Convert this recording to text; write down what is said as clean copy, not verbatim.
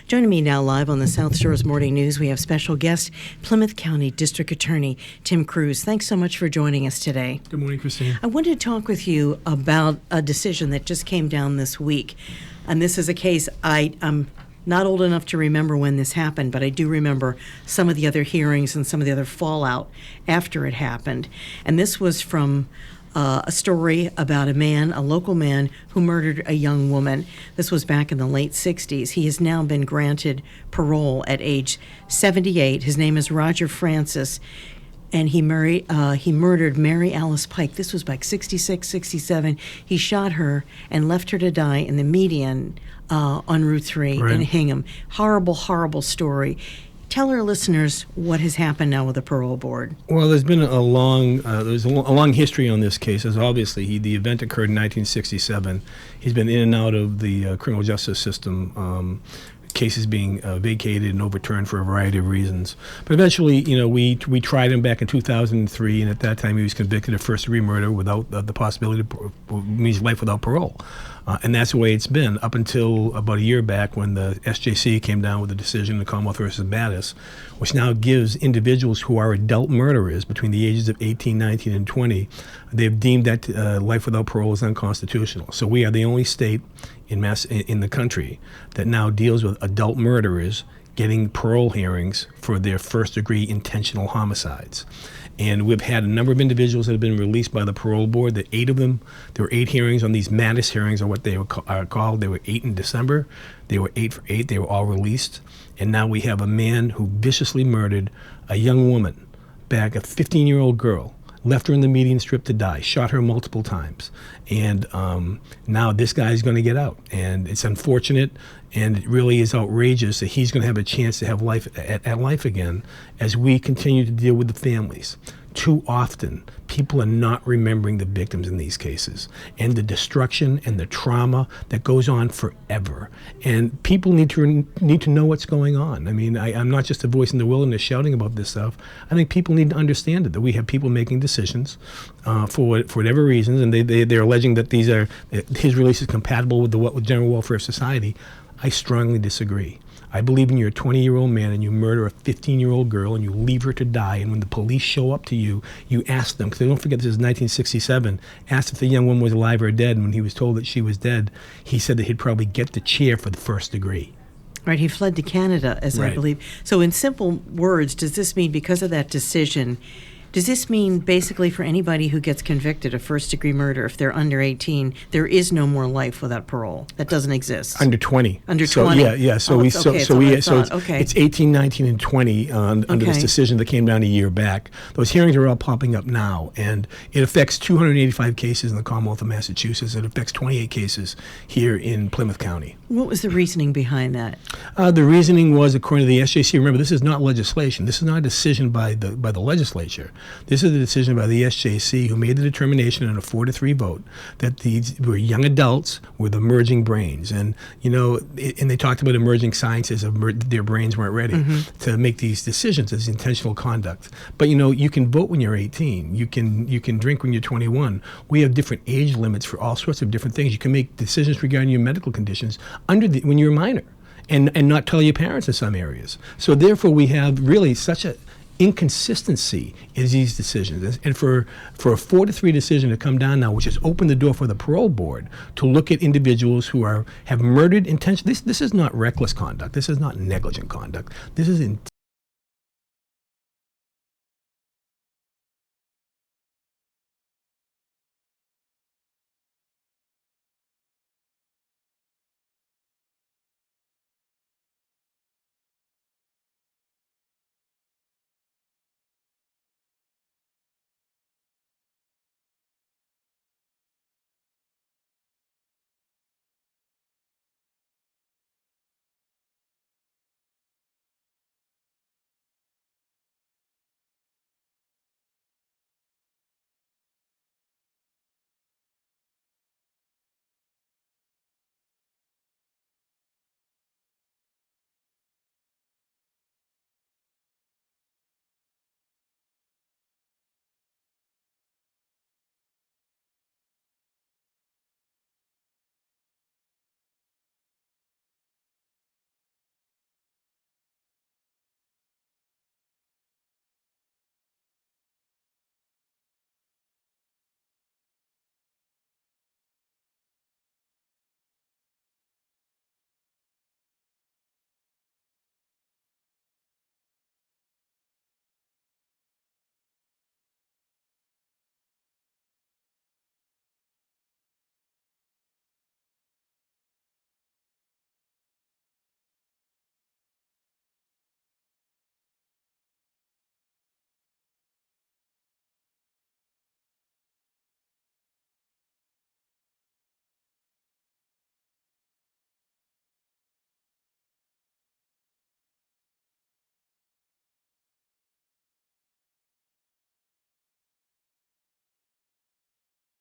Joining me now live on the South Shores Morning News, we have special guest, Plymouth County District Attorney Tim Cruz. Thanks so much for joining us today. Good morning, Christine. I wanted to talk with you about a decision that just came down this week. And this is a case I'm not old enough to remember when this happened, but I do remember some of the other hearings and some of the other fallout after it happened. And this was from a story about a local man who murdered a young woman. This was back in the late 60s. He has now been granted parole at age 78. His name is Roger Francis, and he murdered Marialice Pike. This was back 66, 67. He shot her and left her to die in the median on Route 3 in Hingham. Horrible, horrible story. Tell our listeners what has happened now with the parole board. Well, there's been a long history on this case. As obviously, the event occurred in 1967. He's been in and out of the criminal justice system. Cases being vacated and overturned for a variety of reasons. But eventually, we tried him back in 2003, and at that time he was convicted of first-degree murder without the possibility means life without parole. And that's the way it's been up until about a year back when the SJC came down with a decision in Commonwealth versus Battis, which now gives individuals who are adult murderers between the ages of 18, 19, and 20, they've deemed that life without parole is unconstitutional. So we are the only state in the country that now deals with adult murderers getting parole hearings for their first-degree intentional homicides. And we've had a number of individuals that have been released by the parole board. There were 8 hearings on these Mattis hearings, or what they are called. There were 8 in December. They were 8 for 8. They were all released. And now we have a man who viciously murdered a young woman, back a 15-year-old girl, left her in the median strip to die, shot her multiple times. And now this guy's going to get out. And it's unfortunate, and it really is outrageous that he's going to have a chance to have life at life again as we continue to deal with the families. Too often, people are not remembering the victims in these cases and the destruction and the trauma that goes on forever. And people need to know what's going on. I mean, I'm not just a voice in the wilderness shouting about this stuff. I think people need to understand it, that we have people making decisions for whatever reasons, and they're alleging that his release is compatible with the general welfare of society. I strongly disagree. I believe when you're a 20-year-old man and you murder a 15-year-old girl and you leave her to die, and when the police show up to you, you ask them, because don't forget this is 1967, asked if the young woman was alive or dead, and when he was told that she was dead, he said that he'd probably get the chair for the first degree. Right, he fled to Canada, as I believe. So in simple words, does this mean because of that decision, does this mean basically for anybody who gets convicted of first-degree murder, if they're under 18, there is no more life without parole? That doesn't exist. Under 20. Under 20. Yeah. So it's 18, 19, and 20 under this decision that came down a year back. Those hearings are all popping up now, and it affects 285 cases in the Commonwealth of Massachusetts. It affects 28 cases here in Plymouth County. What was the reasoning behind that? The reasoning was, according to the SJC, remember, this is not legislation. This is not a decision by the legislature. This is a decision by the SJC, who made the determination in a 4-3 vote that these were young adults with emerging brains. And, and they talked about emerging sciences of their brains weren't ready to make these decisions as intentional conduct. But, you can vote when you're 18. You can drink when you're 21. We have different age limits for all sorts of different things. You can make decisions regarding your medical conditions when you're a minor and not tell your parents in some areas. So therefore, we have really such a inconsistency in these decisions. And for a 4-3 decision to come down now, which has opened the door for the parole board to look at individuals who have murdered intentionally. This is not reckless conduct. This is not negligent conduct. This is